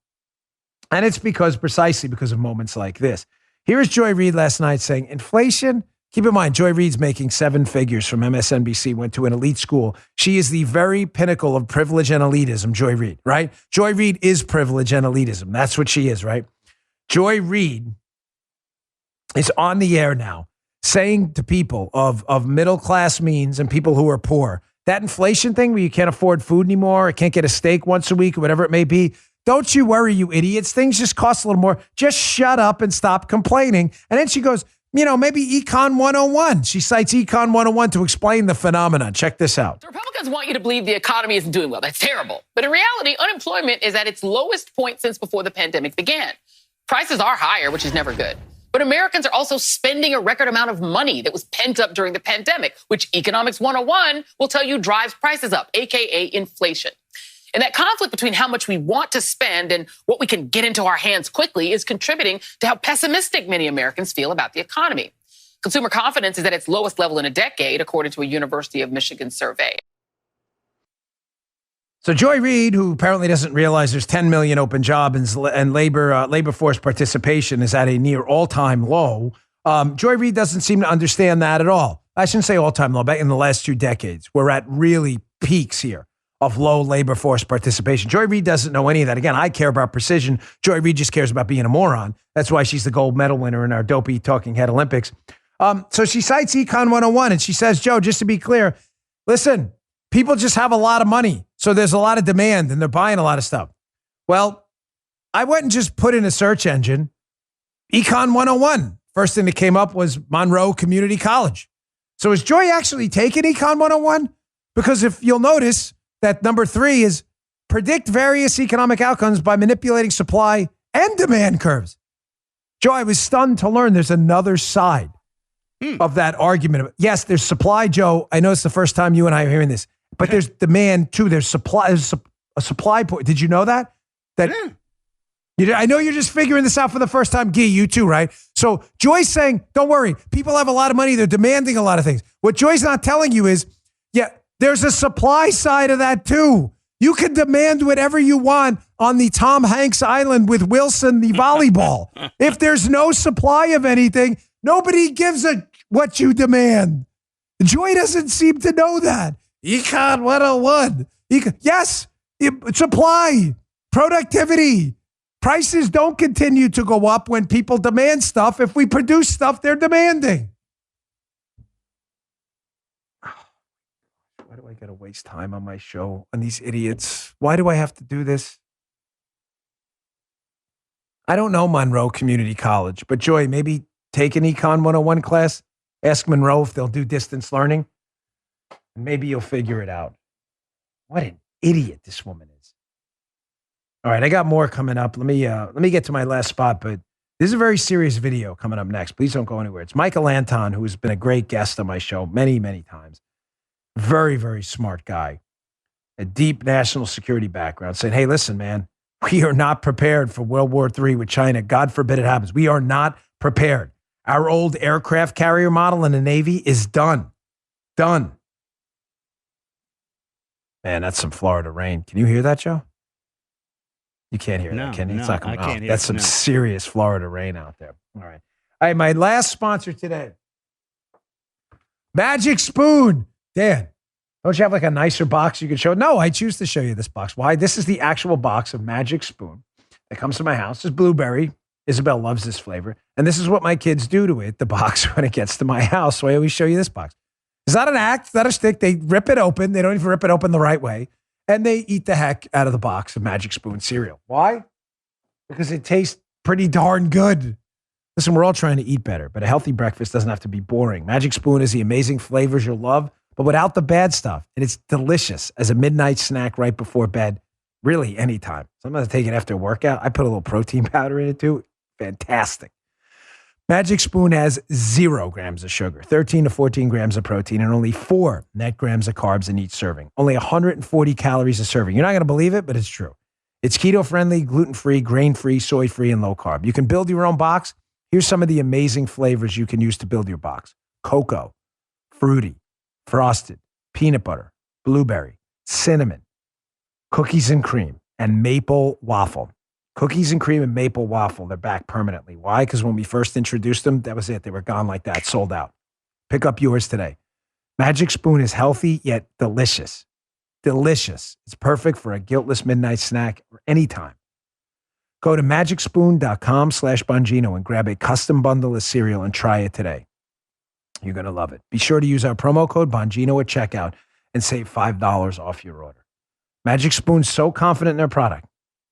And it's precisely because of moments like this. Here's Joy Reid last night saying, inflation, keep in mind, Joy Reid's making 7 figures from MSNBC, went to an elite school. She is the very pinnacle of privilege and elitism, Joy Reid, right? Joy Reid is privilege and elitism. That's what she is, right? Joy Reid is on the air now saying to people of middle-class means and people who are poor, that inflation thing where you can't afford food anymore, or can't get a steak once a week, or whatever it may be, don't you worry, you idiots. Things just cost a little more. Just shut up and stop complaining. And then she goes, you know, maybe Econ 101. She cites Econ 101 to explain the phenomenon. Check this out. The Republicans want you to believe the economy isn't doing well. That's terrible. But in reality, unemployment is at its lowest point since before the pandemic began. Prices are higher, which is never good. But Americans are also spending a record amount of money that was pent up during the pandemic, which Economics 101 will tell you drives prices up, aka inflation. And that conflict between how much we want to spend and what we can get into our hands quickly is contributing to how pessimistic many Americans feel about the economy. Consumer confidence is at its lowest level in a decade, according to a University of Michigan survey. So Joy Reid, who apparently doesn't realize there's 10 million open jobs and labor force participation is at a near all-time low, Joy Reid doesn't seem to understand that at all. I shouldn't say all-time low. Back in the last 2 decades, we're at really peaks here of low labor force participation. Joy Reid doesn't know any of that. Again, I care about precision. Joy Reid just cares about being a moron. That's why she's the gold medal winner in our dopey talking head Olympics. So she cites Econ 101 and she says, Joe, just to be clear, listen, people just have a lot of money. So there's a lot of demand and they're buying a lot of stuff. Well, I went and just put in a search engine, Econ 101. First thing that came up was Monroe Community College. So is Joy actually taking Econ 101? Because if you'll notice, that number 3 is predict various economic outcomes by manipulating supply and demand curves. Joe, I was stunned to learn there's another side of that argument. Yes, there's supply, Joe. I know it's the first time you and I are hearing this, but there's demand too. There's supply. There's a supply point. Did you know that? I know you're just figuring this out for the first time. Gee, you too, right? So Joy's saying, don't worry. People have a lot of money. They're demanding a lot of things. What Joy's not telling you is, there's a supply side of that too. You can demand whatever you want on the Tom Hanks Island with Wilson, the volleyball. If there's no supply of anything, nobody gives a what you demand. Joy doesn't seem to know that. Econ 101. Yes, supply, productivity. Prices don't continue to go up when people demand stuff. If we produce stuff, they're demanding. Why do I got to waste time on my show on these idiots? Why do I have to do this? I don't know Monroe Community College, but Joy, maybe take an Econ 101 class. Ask Monroe if they'll do distance learning. And maybe you'll figure it out. What an idiot this woman is. All right, I got more coming up. Let me get to my last spot, but this is a very serious video coming up next. Please don't go anywhere. It's Michael Anton, who has been a great guest on my show many, many times. Very, very smart guy. A deep national security background, saying, hey, listen, man, we are not prepared for World War III with China. God forbid it happens. We are not prepared. Our old aircraft carrier model in the Navy is done. Done. Man, that's some Florida rain. Can you hear that, Joe? You can't hear that, can you? It's not coming out. That's some serious Florida rain out there. All right. All right, my last sponsor today. Magic Spoon. Dan, don't you have like a nicer box you can show? No, I choose to show you this box. Why? This is the actual box of Magic Spoon that comes to my house. It's blueberry. Isabel loves this flavor. And this is what my kids do to it, the box, when it gets to my house. So I always show you this box. It's not an act. It's not a stick. They rip it open. They don't even rip it open the right way. And they eat the heck out of the box of Magic Spoon cereal. Why? Because it tastes pretty darn good. Listen, we're all trying to eat better, but a healthy breakfast doesn't have to be boring. Magic Spoon is the amazing flavors you'll love, but without the bad stuff. And it's delicious as a midnight snack right before bed, really anytime. Sometimes I take it after a workout. I put a little protein powder in it too. Fantastic. Magic Spoon has 0 grams of sugar, 13 to 14 grams of protein, and only 4 net grams of carbs in each serving. Only 140 calories a serving. You're not going to believe it, but it's true. It's keto-friendly, gluten-free, grain-free, soy-free, and low-carb. You can build your own box. Here's some of the amazing flavors you can use to build your box. Cocoa, fruity, frosted, peanut butter, blueberry, cinnamon, cookies and cream, and maple waffle. Cookies and cream and maple waffle, they're back permanently. Why? Because when we first introduced them, that was it. They were gone like that, sold out. Pick up yours today. Magic Spoon is healthy yet delicious. Delicious. It's perfect for a guiltless midnight snack or anytime. Go to magicspoon.com/Bongino and grab a custom bundle of cereal and try it today. You're going to love it. Be sure to use our promo code Bongino at checkout and save $5 off your order. Magic Spoon's so confident in their product.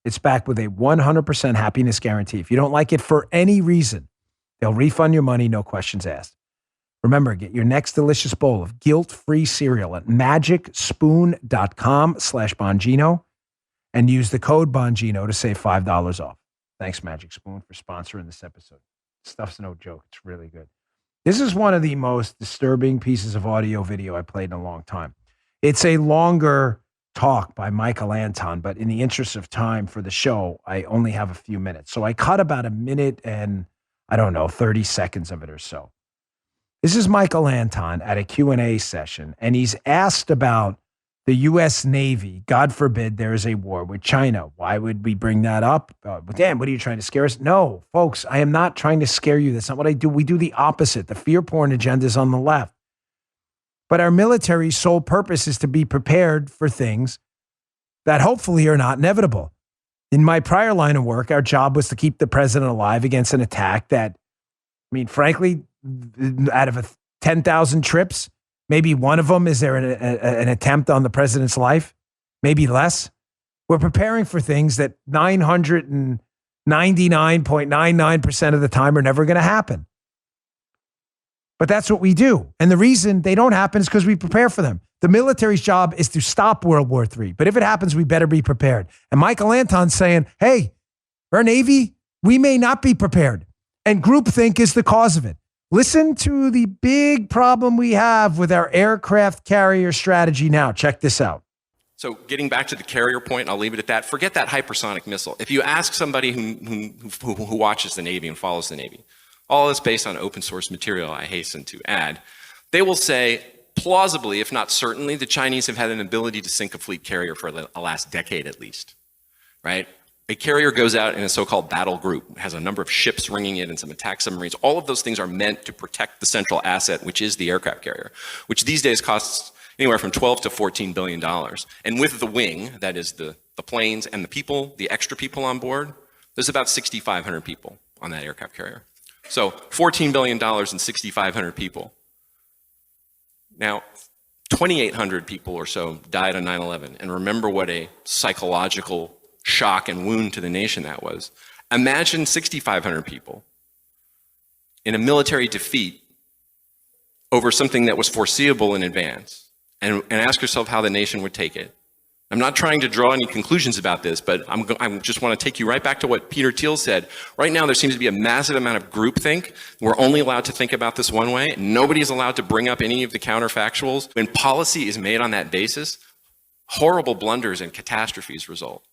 It's backed with a 100% happiness guarantee. If you don't like it for any reason, they'll refund your money, no questions asked. Remember, get your next delicious bowl of guilt-free cereal at magicspoon.com/Bongino and use the code Bongino to save $5 off. Thanks, Magic Spoon, for sponsoring this episode. Stuff's no joke. It's really good. This is one of the most disturbing pieces of audio video I played in a long time. It's a longer talk by Michael Anton, but in the interest of time for the show, I only have a few minutes. So I cut about a minute and, 30 seconds of it or so. This is Michael Anton at a Q&A session, and he's asked about the U.S. Navy. God forbid there is a war with China. Why would we bring that up? Dan, what are you trying to scare us? No, folks, I am not trying to scare you. That's not what I do. We do the opposite. The fear porn agenda is on the left. But our military's sole purpose is to be prepared for things that hopefully are not inevitable. In my prior line of work, our job was to keep the president alive against an attack that, frankly, out of 10,000 trips, maybe one of them is there an attempt on the president's life, maybe less. We're preparing for things that 999.99% of the time are never going to happen. But that's what we do. And the reason they don't happen is because we prepare for them. The military's job is to stop World War III. But if it happens, we better be prepared. And Michael Anton's saying, hey, our Navy, we may not be prepared. And groupthink is the cause of it. Listen to the big problem we have with our aircraft carrier strategy now. Check this out. So getting back to the carrier point, I'll leave it at that. Forget that hypersonic missile. If you ask somebody who watches the Navy and follows the Navy, all this based on open source material, I hasten to add, they will say, plausibly, if not certainly, the Chinese have had an ability to sink a fleet carrier for the last decade at least, right? A carrier goes out in a so-called battle group, has a number of ships ringing it and some attack submarines. All of those things are meant to protect the central asset, which is the aircraft carrier, which these days costs anywhere from $12 to $14 billion. And with the wing, that is the planes and the people, the extra people on board, there's about 6,500 people on that aircraft carrier. So $14 billion and 6,500 people. Now, 2,800 people or so died on 9/11. And remember what a psychological shock and wound to the nation that was. Imagine 6,500 people in a military defeat over something that was foreseeable in advance, and ask yourself how the nation would take it. I'm not trying to draw any conclusions about this, but I just want to take you right back to what Peter Thiel said. Right now, there seems to be a massive amount of groupthink. We're only allowed to think about this one way. Nobody is allowed to bring up any of the counterfactuals. When policy is made on that basis, horrible blunders and catastrophes result.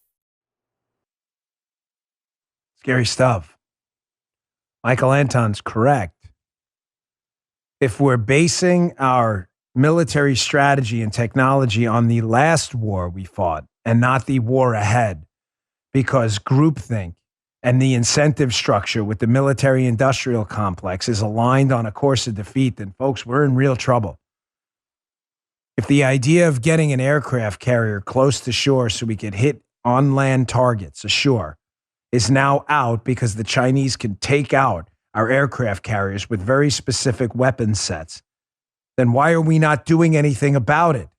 Scary stuff. Michael Anton's correct. If we're basing our military strategy and technology on the last war we fought and not the war ahead, because groupthink and the incentive structure with the military-industrial complex is aligned on a course of defeat, then folks, we're in real trouble. If the idea of getting an aircraft carrier close to shore so we could hit on-land targets ashore is now out because the Chinese can take out our aircraft carriers with very specific weapon sets, then why are we not doing anything about it?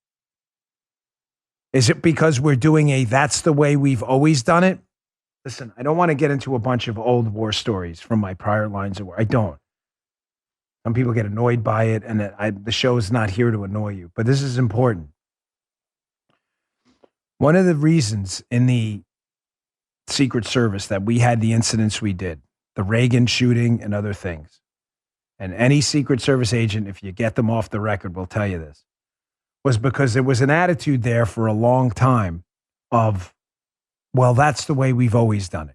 Is it because we're doing that's the way we've always done it? Listen, I don't want to get into a bunch of old war stories from my prior lines of war. I don't. Some people get annoyed by it, and the show is not here to annoy you, but this is important. One of the reasons in the Secret Service that we had the incidents we did, the Reagan shooting and other things, and any Secret Service agent, if you get them off the record, will tell you this, was because there was an attitude there for a long time of, well, that's the way we've always done it.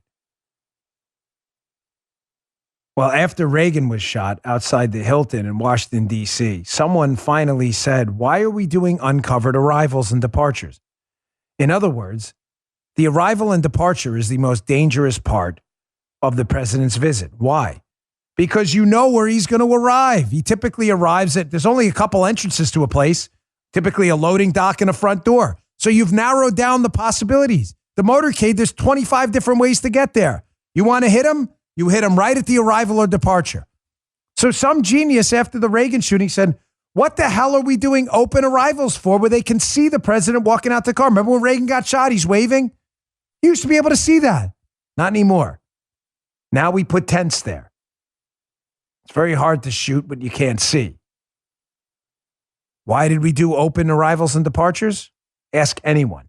Well, after Reagan was shot outside the Hilton in Washington, D.C., someone finally said, why are we doing uncovered arrivals and departures? In other words, the arrival and departure is the most dangerous part of the president's visit. Why? Because you know where he's going to arrive. He typically arrives there's only a couple entrances to a place, typically a loading dock and a front door. So you've narrowed down the possibilities. The motorcade, there's 25 different ways to get there. You want to hit him? You hit him right at the arrival or departure. So some genius after the Reagan shooting said, what the hell are we doing open arrivals for where they can see the president walking out the car? Remember when Reagan got shot, he's waving? You used to be able to see that. Not anymore. Now we put tents there. It's very hard to shoot what you can't see. Why did we do open arrivals and departures? Ask anyone.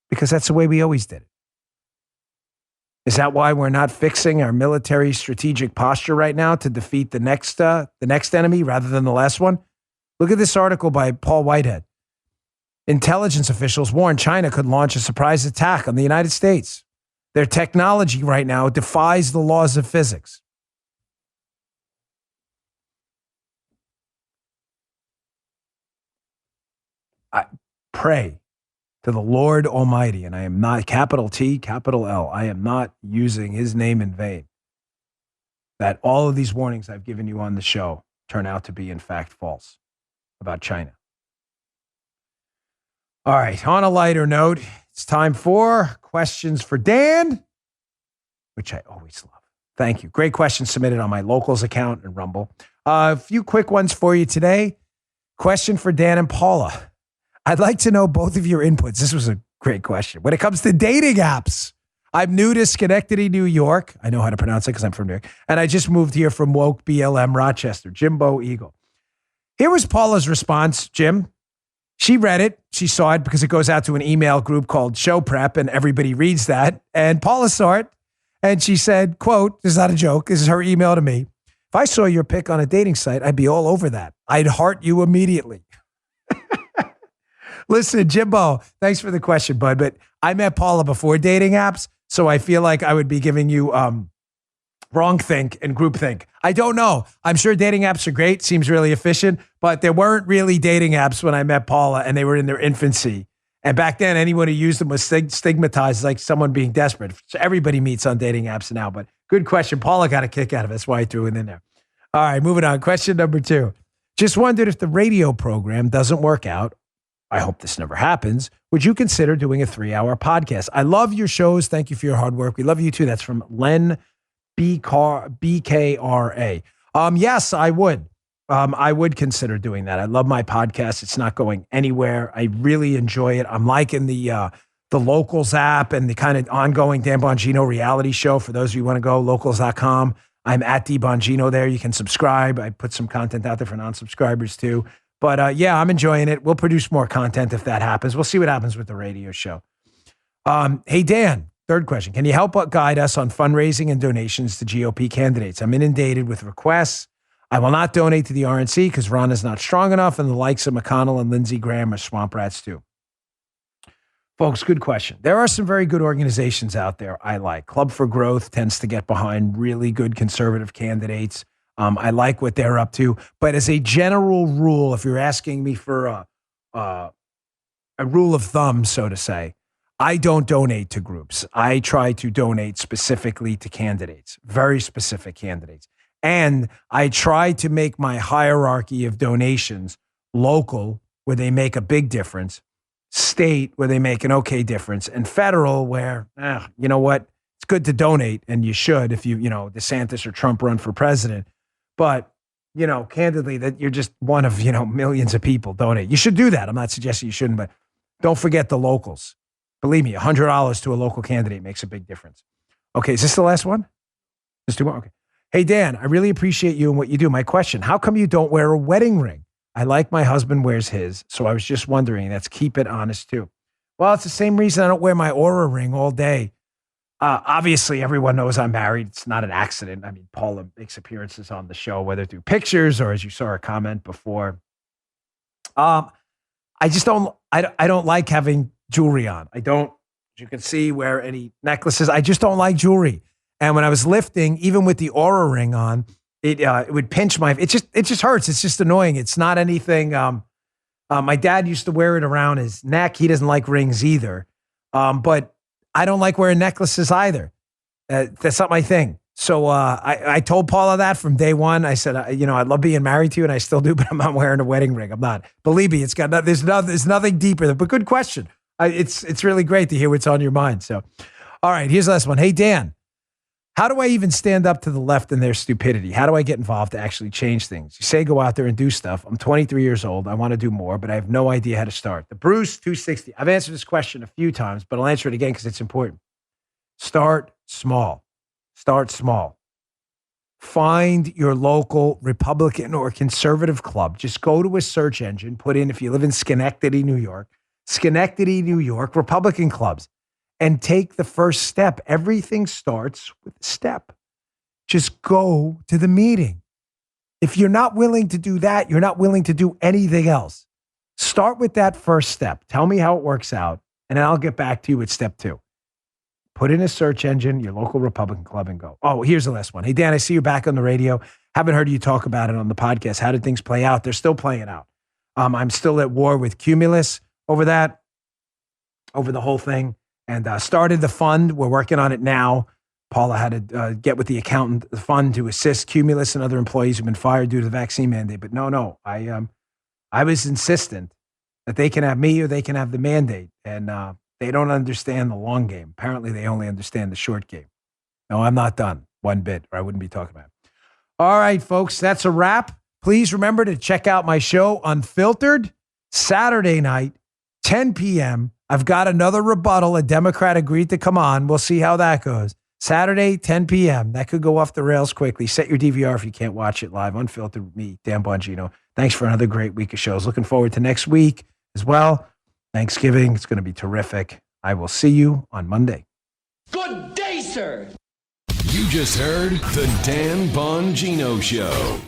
Because that's the way we always did it. Is that why we're not fixing our military strategic posture right now to defeat the next enemy rather than the last one? Look at this article by Paul Whitehead. Intelligence officials warn China could launch a surprise attack on the United States. Their technology right now defies the laws of physics. I pray to the Lord Almighty, and I am not, capital T, capital L, I am not using his name in vain, that all of these warnings I've given you on the show turn out to be, in fact, false about China. All right, on a lighter note, it's time for questions for Dan, which I always love. Thank you. Great questions submitted on my Locals account and Rumble. A few quick ones for you today. Question for Dan and Paula. I'd like to know both of your inputs. This was a great question. When it comes to dating apps, I'm new to Schenectady, New York. I know how to pronounce it because I'm from New York. And I just moved here from woke BLM Rochester, Jimbo Eagle. Here was Paula's response, Jim. She read it. She saw it because it goes out to an email group called Show Prep, and everybody reads that. And Paula saw it, and she said, quote, this is not a joke. This is her email to me. If I saw your pic on a dating site, I'd be all over that. I'd heart you immediately. Listen, Jimbo, thanks for the question, bud. But I met Paula before dating apps, so I feel like I would be giving you wrong think and group think. I don't know. I'm sure dating apps are great. Seems really efficient, but there weren't really dating apps when I met Paula, and they were in their infancy. And back then, anyone who used them was stigmatized like someone being desperate. So everybody meets on dating apps now. But good question. Paula got a kick out of it. That's why I threw it in there. All right, moving on. Question number 2. Just wondered if the radio program doesn't work out. I hope this never happens. Would you consider doing a 3-hour podcast? I love your shows. Thank you for your hard work. We love you too. That's from Len BKRA. Yes, I would. I would consider doing that. I love my podcast. It's not going anywhere. I really enjoy it. I'm liking the Locals app and the kind of ongoing Dan Bongino reality show. For those of you who want to go, locals.com. I'm at D Bongino there. You can subscribe. I put some content out there for non-subscribers too. But yeah, I'm enjoying it. We'll produce more content if that happens. We'll see what happens with the radio show. Hey, Dan, third question. Can you help guide us on fundraising and donations to GOP candidates? I'm inundated with requests. I will not donate to the RNC because Ron is not strong enough, and the likes of McConnell and Lindsey Graham are swamp rats too. Folks, good question. There are some very good organizations out there I like. Club for Growth tends to get behind really good conservative candidates. I like what they're up to. But as a general rule, if you're asking me for a rule of thumb, so to say, I don't donate to groups. I try to donate specifically to candidates, very specific candidates. And I try to make my hierarchy of donations local, where they make a big difference, state, where they make an okay difference, and federal, where, you know what, it's good to donate, and you should if you DeSantis or Trump run for president. But, candidly, that you're just one of, millions of people donate. You should do that. I'm not suggesting you shouldn't, but don't forget the locals. Believe me, $100 to a local candidate makes a big difference. Okay, is this the last one? Just 2 more? Okay. Hey, Dan, I really appreciate you and what you do. My question, how come you don't wear a wedding ring? I like my husband wears his, so I was just wondering. That's keep it honest, too. Well, it's the same reason I don't wear my Aura ring all day. Obviously, everyone knows I'm married. It's not an accident. I mean, Paula makes appearances on the show, whether through pictures or as you saw her comment before. I just don't like having jewelry on. I don't, as you can see, wear any necklaces. I just don't like jewelry. And when I was lifting, even with the Aura ring on, it would pinch it just hurts. It's just annoying. It's not anything. My dad used to wear it around his neck. He doesn't like rings either. But I don't like wearing necklaces either. That's not my thing. So I told Paula that from day one. I said, I love being married to you, and I still do, but I'm not wearing a wedding ring. I'm not. Believe me, there's nothing deeper. But good question. It's really great to hear what's on your mind. So, all right, here's the last one. Hey, Dan, how do I even stand up to the left and their stupidity? How do I get involved to actually change things? You say go out there and do stuff. I'm 23 years old. I want to do more, but I have no idea how to start. The Bruce 260. I've answered this question a few times, but I'll answer it again because it's important. Start small. Start small. Find your local Republican or conservative club. Just go to a search engine, put in, if you live in Schenectady, New York, Republican clubs, and take the first step. Everything starts with a step. Just go to the meeting. If you're not willing to do that, you're not willing to do anything else. Start with that first step. Tell me how it works out, and then I'll get back to you with step 2. Put in a search engine, your local Republican club, and go. Oh, here's the last one. Hey, Dan, I see you're back on the radio. Haven't heard you talk about it on the podcast. How did things play out? They're still playing out. I'm still at war with Cumulus over that, over the whole thing, and started the fund. We're working on it now. Paula had to get with the accountant, the fund, to assist Cumulus and other employees who've been fired due to the vaccine mandate. But no, I was insistent that they can have me or they can have the mandate, and they don't understand the long game. Apparently, they only understand the short game. No, I'm not done one bit, or I wouldn't be talking about it. All right, folks, that's a wrap. Please remember to check out my show, Unfiltered, Saturday night, 10 p.m. I've got another rebuttal. A Democrat agreed to come on. We'll see how that goes. Saturday, 10 p.m. That could go off the rails quickly. Set your DVR if you can't watch it live. Unfiltered with me, Dan Bongino. Thanks for another great week of shows. Looking forward to next week as well. Thanksgiving. It's going to be terrific. I will see you on Monday. Good day, sir. You just heard the Dan Bongino Show.